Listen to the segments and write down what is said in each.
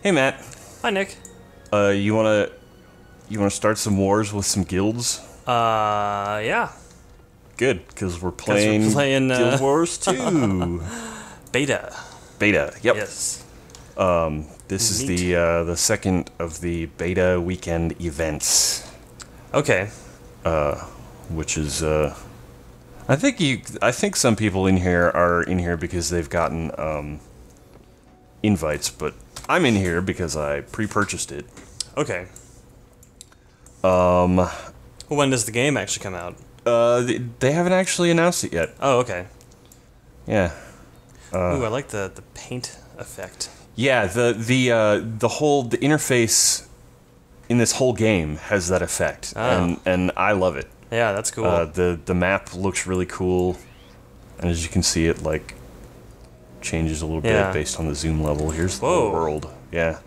Hey Matt, Hi, Nick. you wanna start some wars with some guilds? Yeah. Good, because we're playing, playing, Guild Wars 2 Beta. beta. Yep. Yes. This is Neat. the second of the beta weekend events, Okay. which is I think some people in here are in here because they've gotten invites, but I'm in here because I pre-purchased it. Okay. Well, when does the game actually come out? They haven't actually announced it yet. Oh, okay. Yeah. Ooh, I like the paint effect. Yeah, the interface in this whole game has that effect, and I love it. Yeah, that's cool. The map looks really cool, and as you can see, it like changes a little bit based on the zoom level. Here's the whole world. Yeah,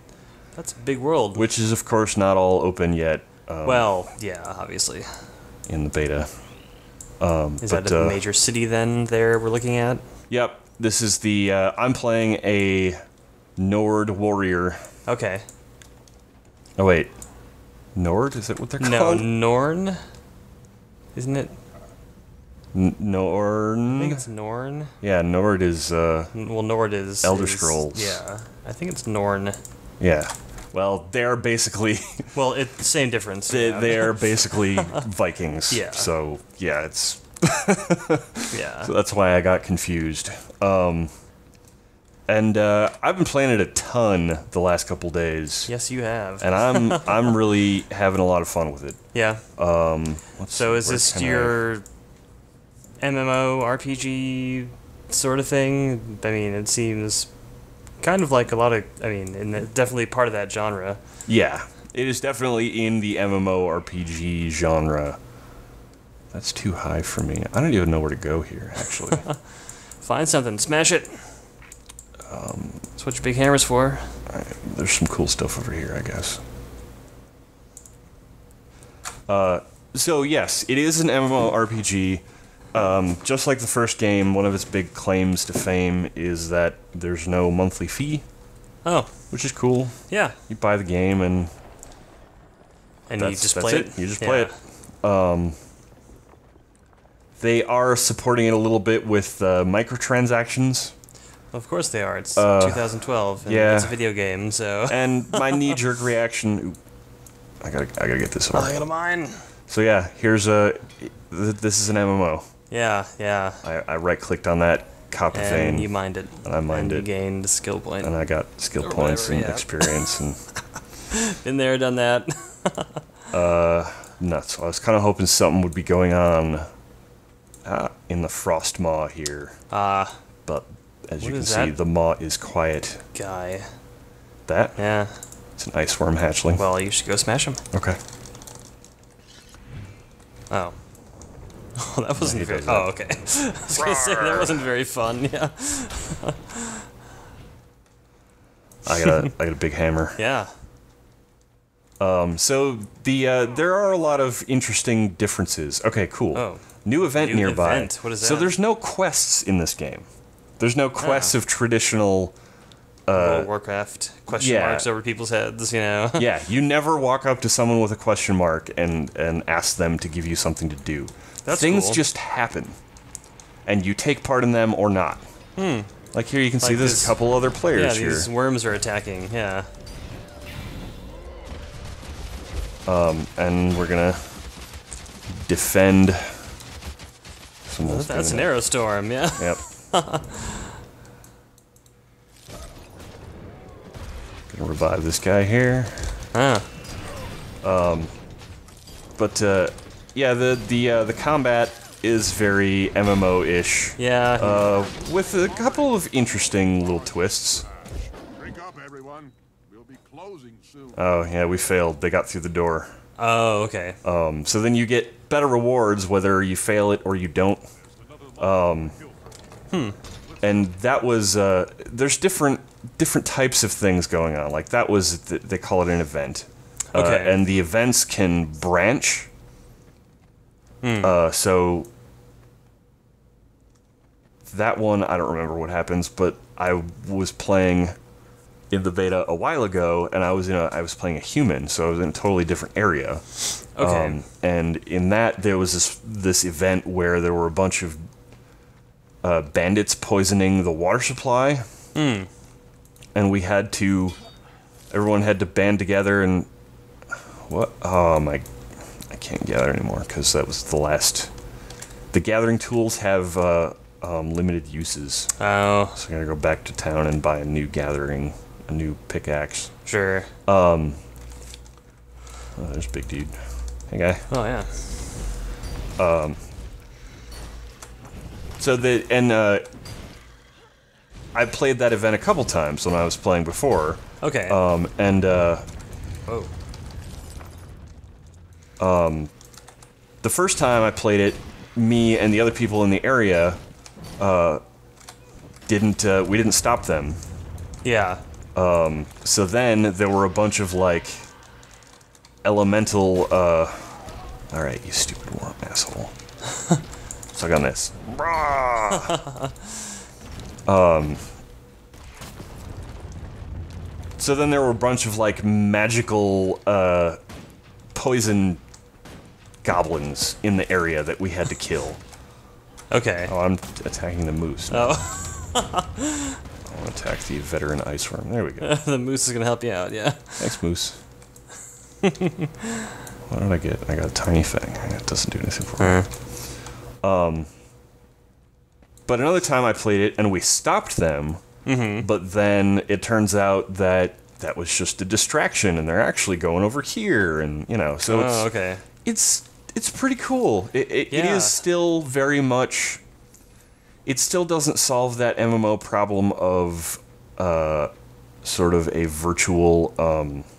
That's a big world. which is of course not all open yet. Well, yeah, obviously. In the beta. Is that a major city then there we're looking at? Yep, this is the. I'm playing a Nord warrior. Okay. Oh wait, Nord, is that what they're No, called? Norn? Isn't it? Norn. I think it's Norn. Yeah, Nord is. Well, Nord is... Elder Scrolls. Yeah. I think it's Norn. Yeah. Well, they're basically Well, it's the same difference. they are basically Vikings. Yeah. So yeah, it's Yeah. so that's why I got confused. And I've been playing it a ton the last couple days. Yes, you have. And I'm really having a lot of fun with it. Yeah. So is where this can your MMO RPG sort of thing? I mean, it seems kind of like a lot of... I mean, definitely part of that genre. Yeah, it is definitely in the MMORPG genre. That's too high for me. I don't even know where to go here, actually. Find something. Smash it. That's what your big hammer's for. There's some cool stuff over here, I guess. So yes, it is an MMORPG. Just like the first game, one of its big claims to fame is that there's no monthly fee. Oh. Which is cool. Yeah. You buy the game and you just play it? You just play it. They are supporting it a little bit with microtransactions. Of course they are. It's 2012, and yeah. it's a video game, so... And my knee-jerk reaction... Ooh, I gotta get this over. I got a mine. So yeah, here's this is an MMO. Yeah, yeah. I right-clicked on that copper vein. And you mined it. And I mined and it. you gained a skill point. And I got skill Or points whatever, and yeah. experience and... Been there, done that. Nuts. I was kind of hoping something would be going on in the frost maw here. But as you can see, the maw is quiet. Guy. That? Yeah. It's an ice worm hatchling. Well, you should go smash him. Okay. Oh. Oh, that wasn't very... Oh, okay. I was going to say, that wasn't very fun, yeah. I got a big hammer. Yeah. So there are a lot of interesting differences. Okay, cool. Oh. New event nearby. Event. What is that? So there's no quests in this game. There's no quests of traditional... World of Warcraft question marks over people's heads, you know? Yeah, you never walk up to someone with a question mark and ask them to give you something to do. That's Things cool. just happen. And you take part in them or not. Like here you can see there's a couple other players here. Yeah, these worms are attacking, yeah. And we're gonna defend. That's an arrow storm, yeah. Yep. Gonna revive this guy here. But yeah, the combat is very MMO-ish. Yeah. With a couple of interesting little twists. Drink up, everyone. We'll be closing soon. Oh yeah, we failed. They got through the door. Oh, okay. So then you get better rewards whether you fail it or you don't. And that was there's different types of things going on. Like that was they call it an event. Okay. And the events can branch. So that one I don't remember what happens, but I was playing in the beta a while ago, and I was playing a human, so I was in a totally different area. Okay. And in that, there was this event where there were a bunch of bandits poisoning the water supply, and everyone had to band together and what? Oh my! I can't gather anymore because that was the last. The gathering tools have limited uses. Oh. So I gotta go back to town and buy a new pickaxe. Sure. Oh, there's Big Dude. Hey, guy. Oh yeah. I played that event a couple times when I was playing before. Okay. Oh. The first time I played it, me and the other people in the area we didn't stop them. Yeah. So then there were a bunch of like elemental. All right, you stupid worm asshole. Suck on this. So then there were a bunch of like magical poison goblins in the area that we had to kill. Okay. Oh, I'm attacking the moose. Oh. I'll attack the veteran ice worm. There we go. The moose is gonna help you out, yeah. Thanks, moose. What did I get? I got a tiny thing. It doesn't do anything for me. But another time I played it and we stopped them, but then it turns out that that was just a distraction and they're actually going over here, and so it's pretty cool. It is still very much. It still doesn't solve that MMO problem of sort of a virtual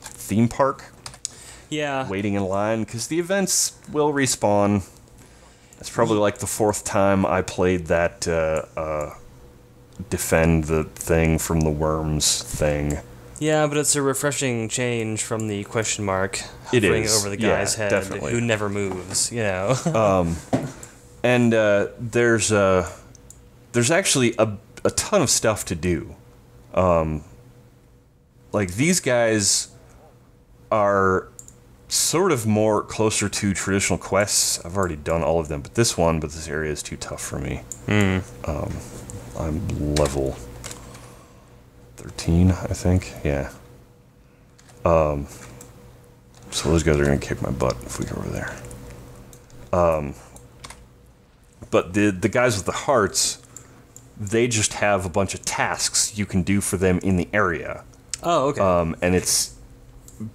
theme park. Yeah. Waiting in line, because the events will respawn. It's probably like the fourth time I played that defend the thing from the worms thing. Yeah, but it's a refreshing change from the question mark hovering over the guy's head who never moves, And there's actually a ton of stuff to do. Like, these guys are sort of more closer to traditional quests. I've already done all of them, but this area is too tough for me. I'm level 13, I think. Yeah. So those guys are gonna kick my butt if we go over there. But the guys with the hearts, they just have a bunch of tasks you can do for them in the area. Oh, okay. And it's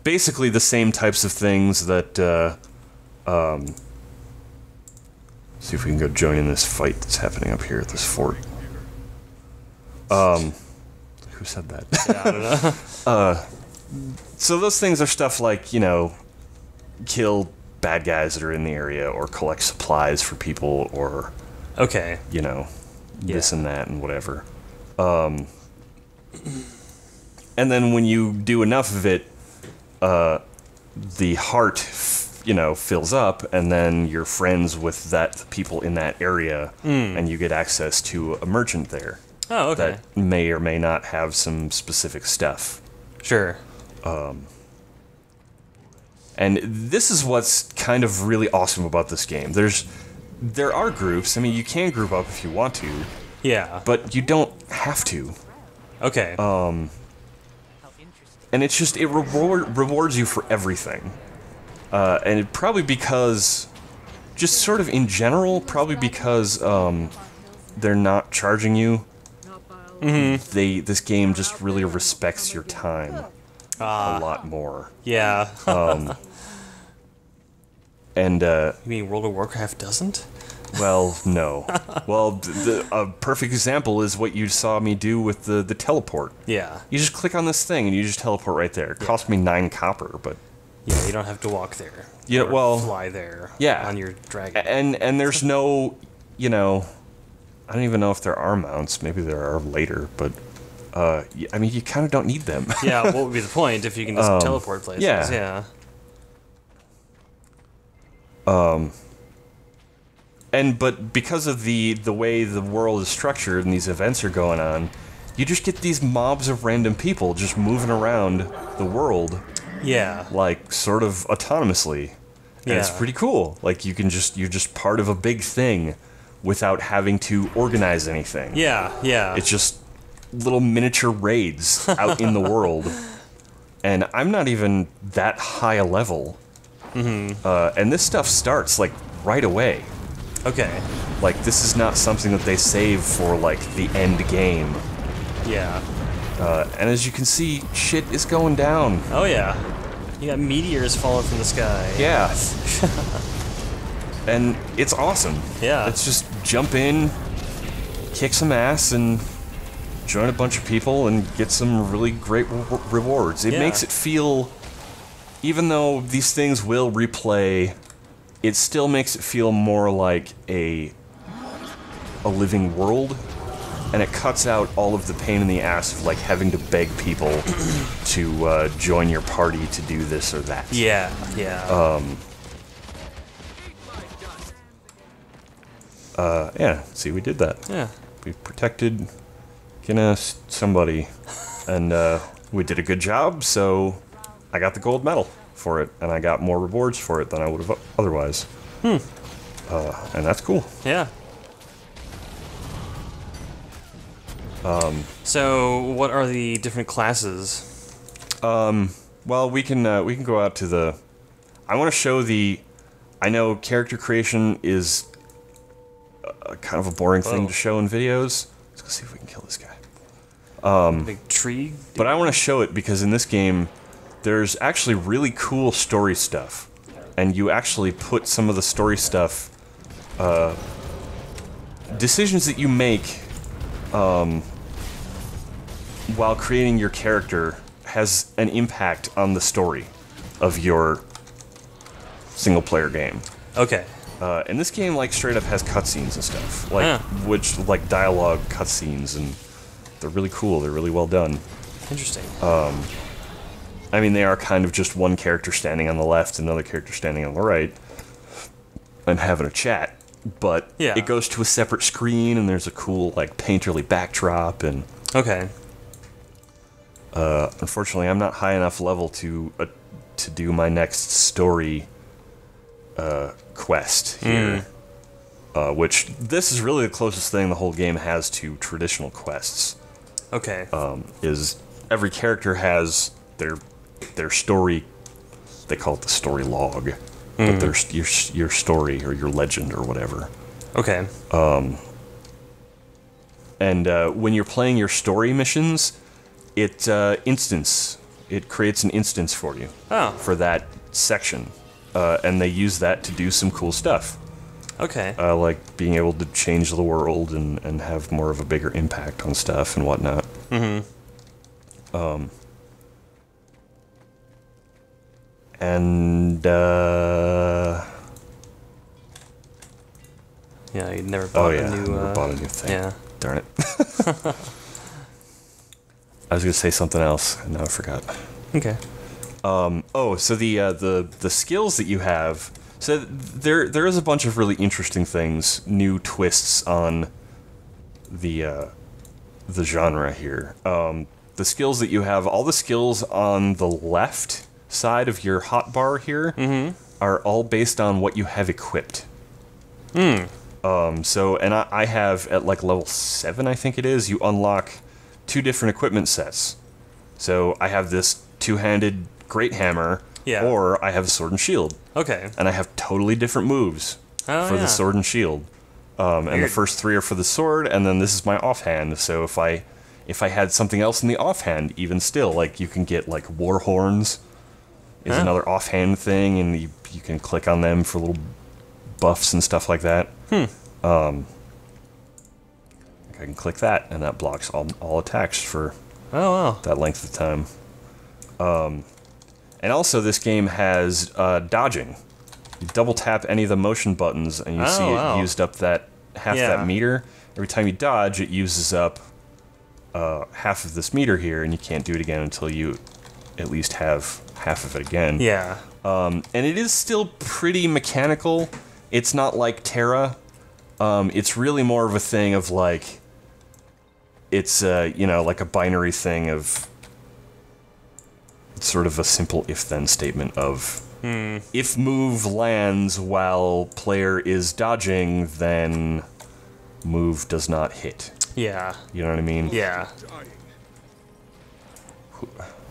basically the same types of things that, see if we can go join in this fight that's happening up here at this fort. Who said that? Yeah, I don't know. So those things are stuff like, kill bad guys that are in the area, or collect supplies for people, or, this and that and whatever. And then when you do enough of it, the heart, fills up, and then you're friends with the people in that area, and you get access to a merchant there. Oh, okay. That may or may not have some specific stuff. Sure. And this is what's kind of really awesome about this game. There are groups. I mean, you can group up if you want to. Yeah. But you don't have to. Okay. And it's just, it rewards you for everything. And it probably because, just sort of in general, probably because they're not charging you. This game just really respects your time a lot more. Yeah. And you mean World of Warcraft doesn't? Well, no. Well, a perfect example is what you saw me do with the teleport. Yeah. You just click on this thing and you just teleport right there. It cost me 9 copper, but yeah, you don't have to walk there. Yeah, or fly there. Yeah. On your dragon. And there's no, I don't even know if there are mounts. Maybe there are later, but I mean, you kind of don't need them. Yeah. What would be the point if you can just teleport places? Yeah. But because of the way the world is structured and these events are going on, you just get these mobs of random people just moving around the world, Yeah. like sort of autonomously, and it's Yeah. pretty cool. Like you're just part of a big thing without having to organize anything. Yeah, yeah. It's just little miniature raids out in the world, and I'm not even that high a level. And this stuff starts like right away. Okay. Like this is not something that they save for like the end game. Yeah. And as you can see, shit is going down. Oh yeah. You got meteors falling from the sky. Yeah. And it's awesome. Yeah. Let's just jump in, kick some ass, and join a bunch of people and get some really great rewards. It Yeah. makes it feel, even though these things will replay, it still makes it feel more like a living world, and it cuts out all of the pain in the ass of like having to beg people to join your party to do this or that. Yeah, yeah. Yeah, see, we did that. Yeah. We protected somebody, and we did a good job, so I got the gold medal for it, and I got more rewards for it than I would have otherwise. And that's cool. Yeah. So, what are the different classes? Well, we can go out to the. I want to show the. I know character creation is kind of a boring thing to show in videos. Let's go see if we can kill this guy. Big tree? But I want to show it because in this game, there's actually really cool story stuff, and you actually put some of the story stuff, decisions that you make, while creating your character has an impact on the story of your single-player game. Okay. And this game, like, straight up has cutscenes and stuff, like, like, dialogue cutscenes, and they're really cool, they're really well done. Interesting. I mean, they are kind of just one character standing on the left, another character standing on the right, and having a chat, but Yeah. it goes to a separate screen, and there's a cool, like, painterly backdrop, and Okay. unfortunately, I'm not high enough level to do my next story quest here. Which, this is really the closest thing the whole game has to traditional quests. Okay. Is every character has their story. They call it the story log, but there's your story or your legend or whatever. Okay. And when you're playing your story missions, it creates an instance for you for that section, and they use that to do some cool stuff. Okay. Like being able to change the world and have more of a bigger impact on stuff and whatnot. And yeah, you never bought a new. never bought a new thing. Yeah. Darn it. I was gonna say something else, and now I forgot. Okay. So the skills that you have. So there is a bunch of really interesting things, new twists on the genre here. The skills that you have, all the skills on the left side of your hotbar here are all based on what you have equipped. So, and I have at like level 7, I think it is, you unlock 2 different equipment sets. So I have this 2-handed great hammer, or I have a sword and shield. Okay. And I have totally different moves for the sword and shield. And the first 3 are for the sword, and then this is my offhand. So if I had something else in the offhand, even still, like you can get like war horns is another offhand thing, and you can click on them for little buffs and stuff like that. I can click that, and that blocks all attacks for that length of time. And also, this game has dodging. You double tap any of the motion buttons, and you see it used up that half that meter. Every time you dodge, it uses up half of this meter here, and you can't do it again until you at least have half of it again. Yeah. And it is still pretty mechanical. It's not like Terra. It's really more of a thing of like, it's you know, like a binary thing of sort of a simple if-then statement of if move lands while player is dodging, then move does not hit. Yeah. You know what I mean? Yeah.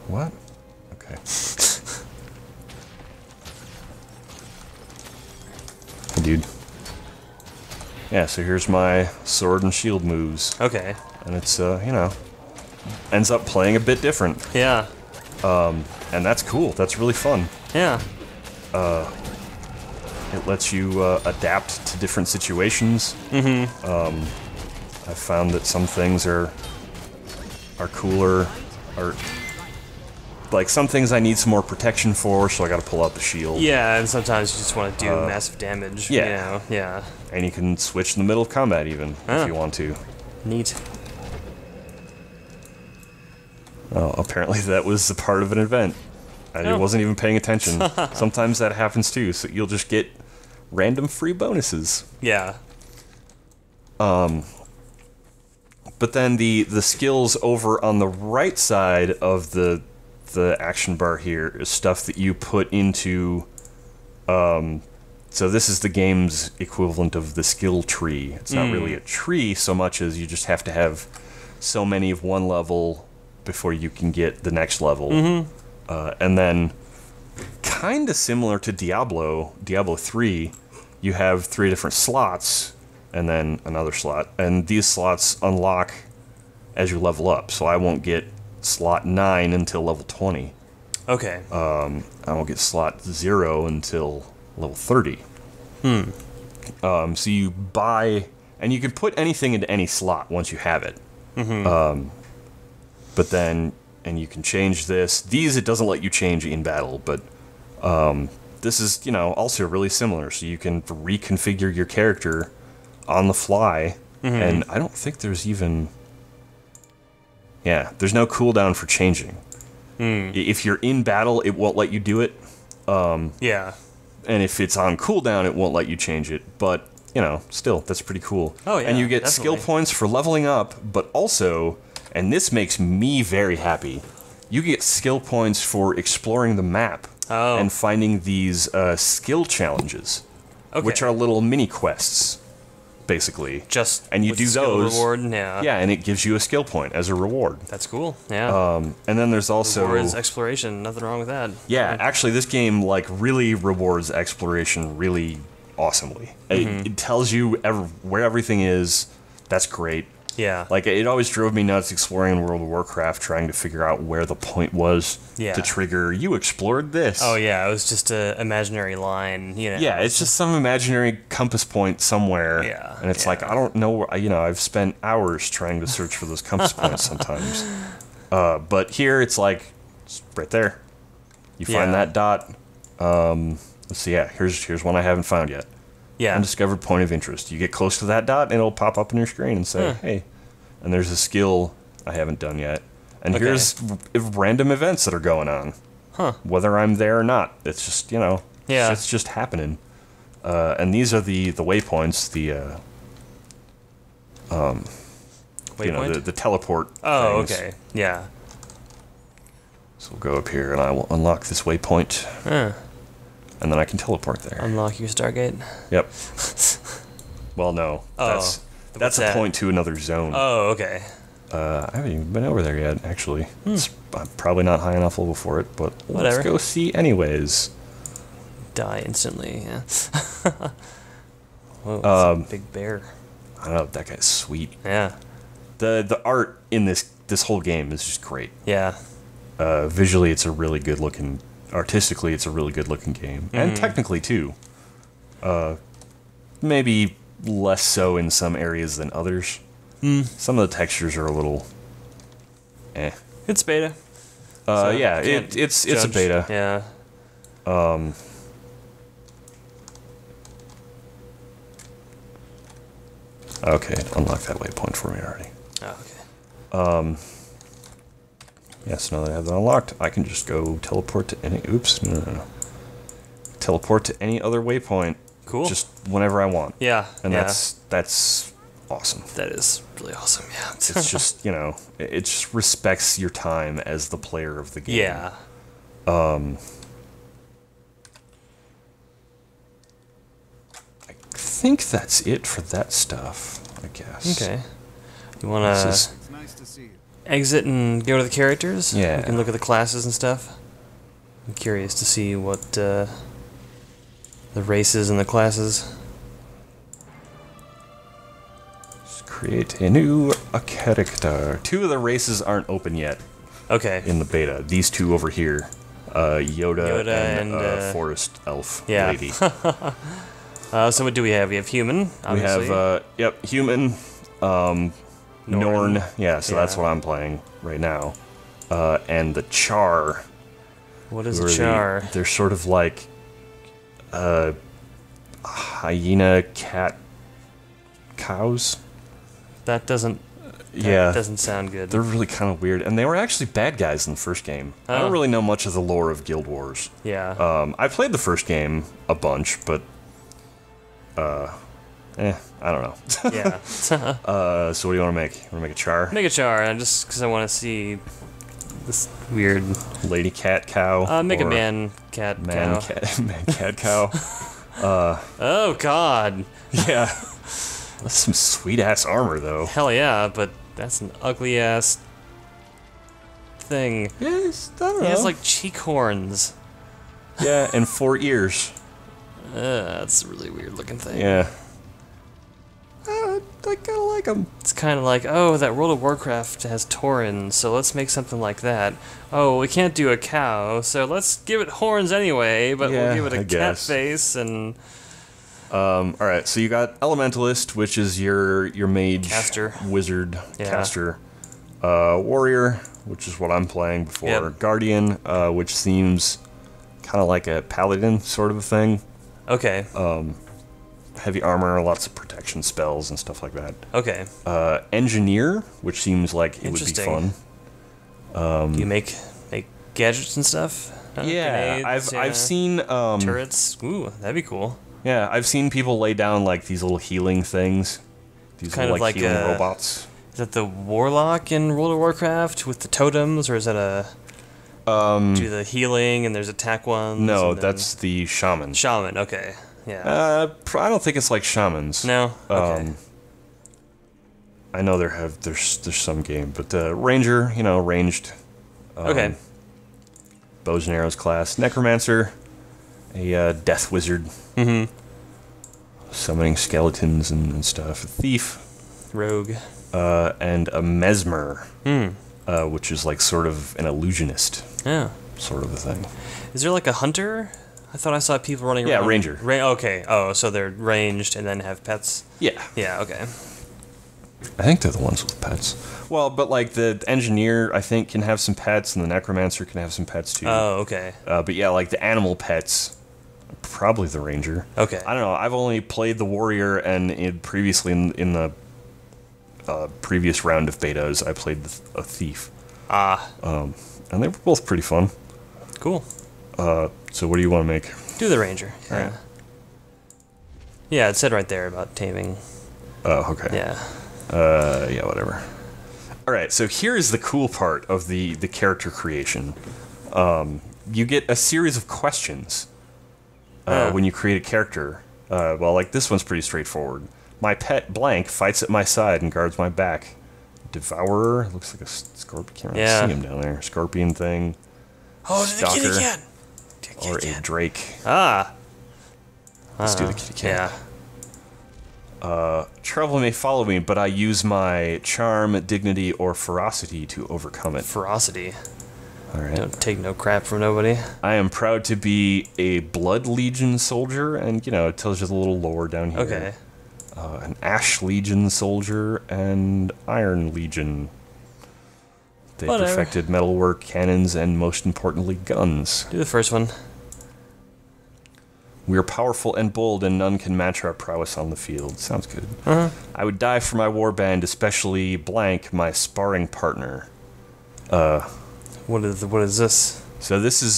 What? Okay. Hey, dude. Yeah, so here's my sword and shield moves. Okay. And it's, you know, ends up playing a bit different. Yeah. And that's cool. That's really fun. Yeah. It lets you adapt to different situations. I've found that some things are cooler, or like some things I need some more protection for, so I gotta pull out the shield. Yeah, and sometimes you just want to do massive damage. yeah. You know? Yeah. And you can switch in the middle of combat even, if you want to. Neat. Oh, apparently that was a part of an event. I wasn't even paying attention. Sometimes that happens too, so you'll just get random free bonuses. Yeah. But then the skills over on the right side of the action bar here is stuff that you put into. So this is the game's equivalent of the skill tree. It's not really a tree so much as you just have to have so many of one level before you can get the next level. And then, kind of similar to Diablo 3, you have 3 different slots, and then another slot. And these slots unlock as you level up, so I won't get slot 9 until level 20. Okay. I won't get slot 0 until level 30. So you buy, and you can put anything into any slot once you have it. But then, and you can change this. These it doesn't let you change in battle, but this is, you know, also really similar. So you can reconfigure your character on the fly, and I don't think there's even, there's no cooldown for changing. If you're in battle, it won't let you do it. Yeah. And if it's on cooldown, it won't let you change it. But, you know, still, that's pretty cool. Oh, yeah, and you get definitely. skill points for leveling up, but also, and this makes me very happy, you get skill points for exploring the map and finding these skill challenges, which are little mini quests, basically. And you with do skill those. Reward, yeah. Yeah, and it gives you a skill point as a reward. That's cool. Yeah. And then there's also Rewards exploration. Nothing wrong with that. Yeah, actually, this game like really rewards exploration really awesomely. It tells you where everything is. That's great. Yeah. Like, it always drove me nuts exploring World of Warcraft, trying to figure out where the point was to trigger, you explored this. Oh, yeah, it was just an imaginary line, you know. Yeah, it's just some imaginary compass point somewhere. Yeah. And it's like, I don't know, you know, I've spent hours trying to search for those compass points sometimes. But here, it's like, it's right there. You find that dot. Let's see, here's one I haven't found yet. Yeah. Undiscovered point of interest. You get close to that dot, and it'll pop up on your screen and say, hey. And there's a skill I haven't done yet. And here's random events that are going on. Whether I'm there or not. It's just, you know, it's just happening. And these are the waypoints, the you know, the teleport things. Okay. Yeah. So we'll go up here, and I will unlock this waypoint. And then I can teleport there. Unlock your Stargate. Yep. Well, no. That's a point to another zone. Oh, okay. I haven't even been over there yet, actually. I'm probably not high enough level for it, but let's go see anyways. Die instantly, yeah. Whoa, that's a big bear. I don't know, that guy's sweet. Yeah. The art in this whole game is just great. Yeah. Visually, it's a really good looking... Artistically, it's a really good looking game. And technically, too. Maybe less so in some areas than others. Some of the textures are a little... It's beta. So yeah, it's a beta. Yeah. Okay, unlock that waypoint for me already. Oh, okay. Yes, now that I have that unlocked, I can just go teleport to any... Oops, no. Teleport to any other waypoint. Cool. Just whenever I want. Yeah. And that's awesome. That is really awesome. Yeah. It's just, you know, it just respects your time as the player of the game. Yeah. I think that's it for that stuff, I guess. Okay. You want to It's nice to see you. exit and go to the characters? Yeah. We can look at the classes and stuff. I'm curious to see what the races and the classes. Let's create a new character. 2 of the races aren't open yet Okay. in the beta. These 2 over here. Yoda and Forest Elf Yeah. Lady. So what do we have? We have human, obviously. We have, human, Norn. Yeah, so that's Yeah. what I'm playing right now. And the Char. What is who a are char? they're sort of like hyena cat cows. That doesn't Yeah, doesn't sound good. they're really kind of weird, and they were actually bad guys in the first game. I Oh. don't really know much of the lore of Guild Wars. Yeah. I played the first game a bunch, but I don't know. Yeah. So what do you want to make? You want to make a Char? Make a char, just because I want to see this weird. Lady cat cow? Make a or man cat man cow. cat man cat cow? Oh God. Yeah. That's some sweet ass armor though. Hell yeah, but that's an ugly ass thing. Yes, I don't He has like cheek horns. yeah, and 4 ears. That's a really weird looking thing. Yeah. I kind of like them. It's kind of like, oh, that World of Warcraft has taurens, so let's make something like that. Oh, we can't do a cow, so let's give it horns anyway, but Yeah, we'll give it a I cat guess. face and All right, so you got Elementalist, which is your mage, Caster. wizard, Yeah. caster. Warrior, which is what I'm playing before. Yep. Guardian, which seems kind of like a paladin sort of a thing. okay, Heavy armor, lots of protection spells and stuff like that. okay. Engineer, which seems like it would be Interesting. fun. Do you make gadgets and stuff? Yeah, Grenades, I've seen turrets. Ooh, that'd be cool. yeah, I've seen people lay down like these little healing things. These Kind little, of like healing a- robots. Is that the warlock in World of Warcraft with the totems, or is that a do the healing and there's attack ones? No, and then- that's the shaman. shaman. Okay, yeah. I don't think it's like shamans. No. Okay. I know there's some game, but ranger, you know, ranged. Okay. Bows and arrows class. Necromancer, a death wizard. Mm-hmm. Summoning skeletons and stuff. A thief, Rogue. and a mesmer, Hmm. which is like sort of an illusionist Yeah. sort of a thing. Is there like a hunter? I thought I saw people running Yeah, around. ranger. Okay. Oh, so they're ranged and then have pets. Yeah. Yeah. Okay. I think they're the ones with pets. Well, but like the engineer, I think, can have some pets, and the necromancer can have some pets too. Oh, okay. But yeah, like the animal pets, probably the ranger. Okay. I don't know. I've only played the warrior, and previously in the previous round of betas, I played a thief, Ah, and they were both pretty fun. cool. So what do you want to make? Do the ranger. Yeah. Alright. Yeah, it said right there about taming. Oh, okay. Yeah. Yeah, whatever. All right, so here is the cool part of the character creation. You get a series of questions when you create a character. Well, like this one's pretty straightforward. My pet blank fights at my side and guards my back. Devourer looks like a scorpion. Can't really Yeah. see him down there. Scorpion thing, Oh, the kitty Stalker. cat. or a drake. Ah. Let's do the kitty cat. Yeah. Trouble may follow me, but I use my charm, dignity, or ferocity to overcome it. Ferocity. All right. Don't take no crap from nobody. I am proud to be a Blood Legion soldier, and you know it tells you the little lore down here. Okay. An Ash Legion soldier and Iron Legion. They Whatever. perfected metalwork, cannons, and most importantly, guns. Do the first one. We are powerful and bold, and none can match our prowess on the field. Sounds good. Uh-huh. I would die for my warband, especially blank, my sparring partner. What is this? So this is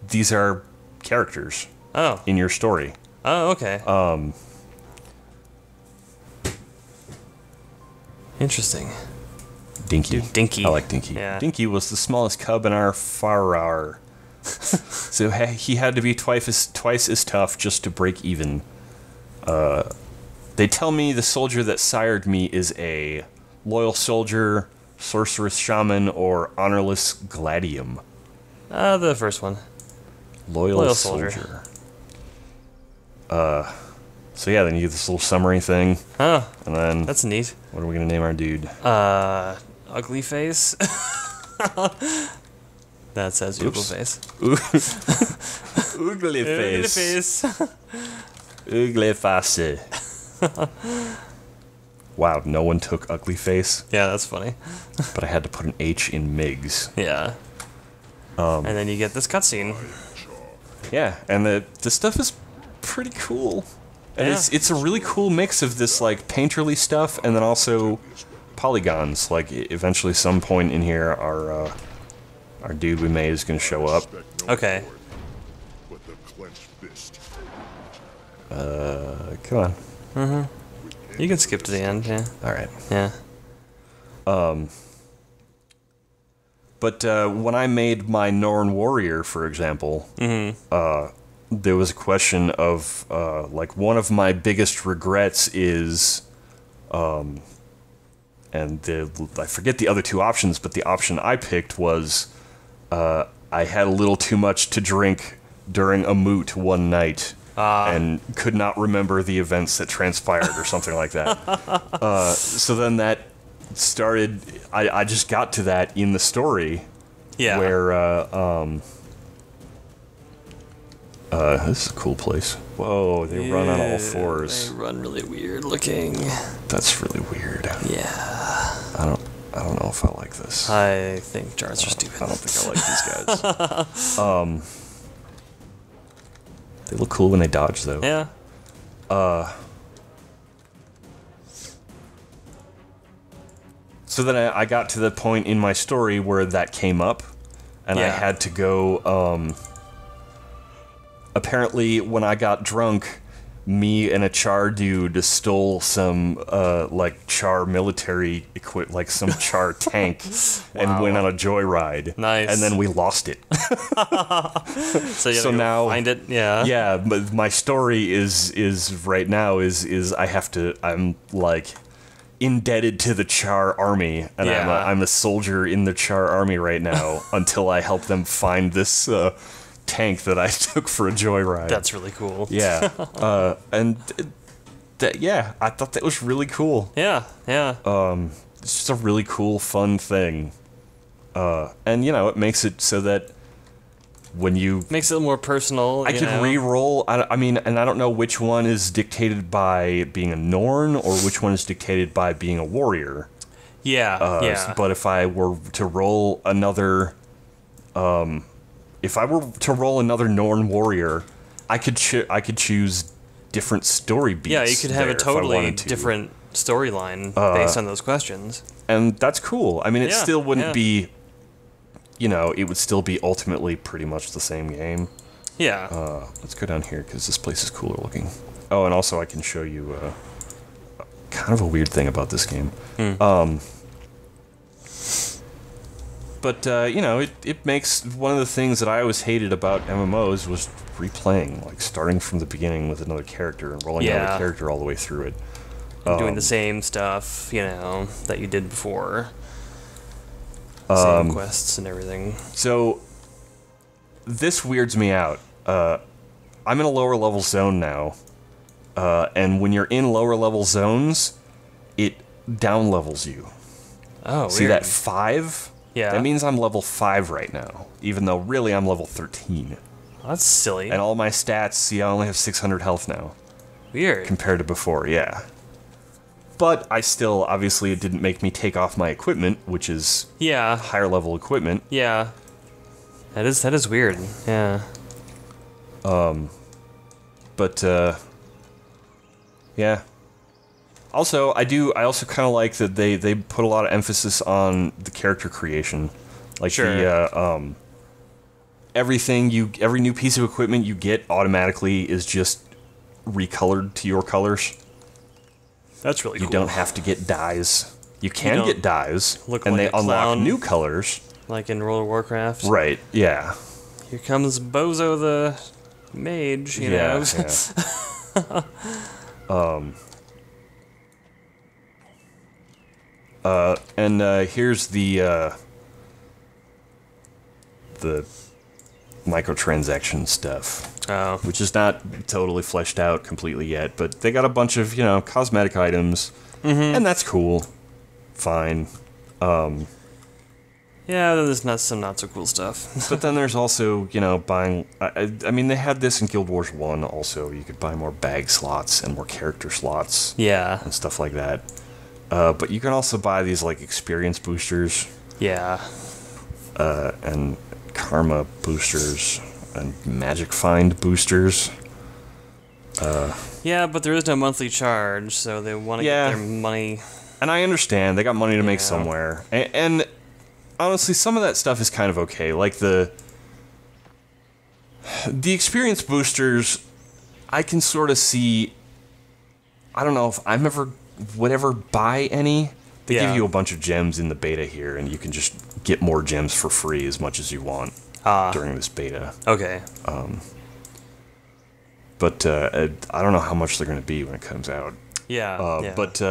these are characters Oh. in your story. Oh, okay. Interesting. Dinky. Dude, Dinky. I like Dinky. Yeah. Dinky was the smallest cub in our farrar. So he had to be twice as tough just to break even. They tell me the soldier that sired me is a loyal soldier, sorceress shaman, or honorless gladium. The first one. Loyal soldier. So yeah, then you get this little summary thing. Oh, And then, that's neat. what are we going to name our dude? Ugly face. That says Oogle Oops. face. Ugly Ugly face. face. Ugly face. Wow, no one took ugly face, Yeah, that's funny. but I had to put an H in Migs. Yeah. And then you get this cutscene. Yeah, and the stuff is pretty cool. And Yeah. it's a really cool mix of this like painterly stuff and then also polygons. Like eventually some point in here our dude we made is gonna show up. Expect no Okay. sword, but the clenched fist. Come on. You can skip to the end, yeah. Alright. Yeah. But when I made my Norn warrior, for example, there was a question of like one of my biggest regrets is, and I forget the other two options, but the option I picked was I had a little too much to drink during a moot one night. And could not remember the events that transpired or something like that. So then that started. I just got to that in the story, Yeah. where this is a cool place. Whoa, they run on all They fours. run really weird looking. That's really weird. Yeah. I don't know if I like this. I think charts are stupid. I don't think I like these guys. They look cool when they dodge, though. Yeah. So then I got to the point in my story where that came up, and I Yeah. had to go. Apparently, when I got drunk, me and a Char dude stole some like Char military equip, like some Char tank, and went on a joyride. Nice. And then we lost it. So, you So gotta go now- find it. Yeah. Yeah, but my story is right now is I'm like indebted to the Char army, and Yeah. I'm a soldier in the Char army right now until I help them find this tank that I took for a joyride. That's really cool. Yeah, yeah, I thought that was really cool. Yeah. Yeah. It's just a really cool, fun thing, and you know it makes it so that when you Makes it more personal. I you could know? re-roll. I mean, and I don't know which one is dictated by being a Norn or which one is dictated by being a warrior. Yeah. Yeah. But if I were to roll another, if I were to roll another Norn warrior, I could choose different story beats. Yeah, you could have there a if I totally wanted to. different storyline based on those questions. and that's cool. I mean, it Yeah, still wouldn't yeah. be. You know, it would still be ultimately pretty much the same game. Yeah. Let's go down here because this place is cooler looking. Oh, and also I can show you kind of a weird thing about this game. But you know, it makes one of the things that I always hated about MMOs was replaying, like starting from the beginning with another character and rolling out Yeah. a character all the way through it. Doing the same stuff, you know, that you did before. Same quests and everything. So this weirds me out. I'm in a lower level zone now, and when you're in lower level zones, it down levels you. Oh, See weird. that 5? Yeah. That means I'm level 5 right now, even though really I'm level 13. That's silly. And all my stats, see, I only have 600 health now, Weird. compared to before, yeah. But I still, obviously, it didn't make me take off my equipment, which is Yeah. higher level equipment. Yeah. That is weird. Yeah. But, yeah. Also, I also kind of like that they put a lot of emphasis on the character creation. Like Sure. the, every new piece of equipment you get automatically is just recolored to your colors. That's really You cool. don't have to get dyes. You can don't get dyes, look and like they a unlock clown. new colors. Like in World of Warcraft. Right, yeah. Here comes Bozo the mage, you know. And here's the microtransaction stuff, Oh. which is not totally fleshed out completely yet, but they got a bunch of, cosmetic items, and that's cool. Fine. Yeah, there's some not so cool stuff. But then there's also, buying... I mean, they had this in Guild Wars 1 also. You could buy more bag slots and more character slots Yeah. and stuff like that. But you can also buy these, like, experience boosters Yeah. and karma boosters and magic find boosters. Yeah, but there is no monthly charge, so they want to Yeah. get their money. And I understand. They got money to make Yeah. somewhere. And honestly, some of that stuff is kind of okay. Like the experience boosters, I can sort of see... I don't know if would ever buy any. They Yeah. give you a bunch of gems in the beta here, and you can just get more gems for free as much as you want during this beta. Okay. But I don't know how much they're going to be when it comes out. Yeah. Yeah. But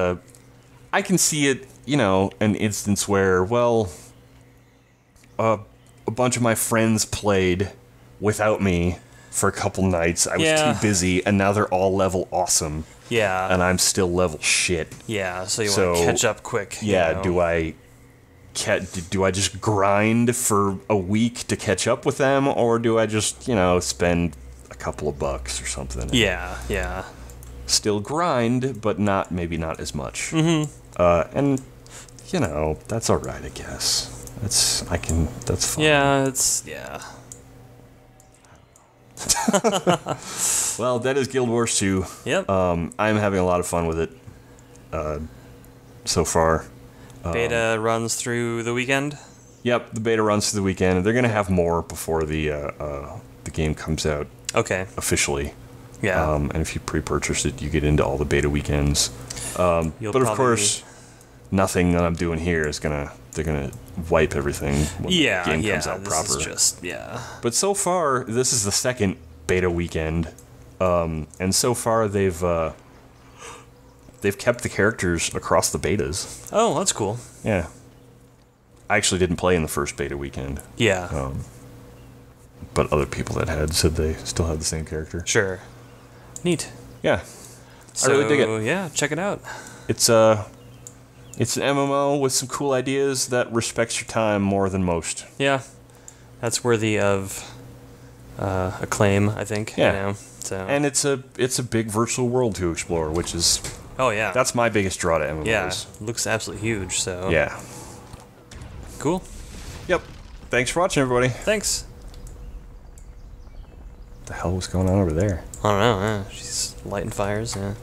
I can see it, an instance where, well, a bunch of my friends played without me for a couple nights. I was Yeah. too busy, and now they're all level awesome, Yeah. and I'm still level shit. Yeah, so you So, want to catch up quick. Yeah, you know? do I just grind for a week to catch up with them, or do I just, spend a couple of bucks or something? Yeah, yeah. Still grind, but maybe not as much. Mm-hmm. And that's all right, I guess. That's fine. Yeah, Well, that is Guild Wars 2. Yep. I'm having a lot of fun with it so far. Beta runs through the weekend. Yep, the beta runs through the weekend. They're gonna have more before the game comes out Okay. officially. Yeah. And if you pre-purchase it, you get into all the beta weekends. You'll But of probably- course, nothing that I'm doing here is they're gonna wipe everything when Yeah, the game yeah. comes out This proper. is just But so far, this is the second beta weekend, and so far they've kept the characters across the betas. Oh, that's cool. Yeah, I actually didn't play in the first beta weekend, Yeah. but other people that had said they still have the same character. Sure. Neat. Yeah, So, I really dig it. yeah, check it out. It's an MMO with some cool ideas that respects your time more than most. Yeah. That's worthy of acclaim, I think. Yeah. So. And it's a big virtual world to explore, which is oh yeah. that's my biggest draw to MMOs. yeah. Looks absolutely huge. So. Yeah. Cool. Yep. Thanks for watching, everybody. Thanks. What the hell was going on over there? I don't know. She's lighting fires. Yeah.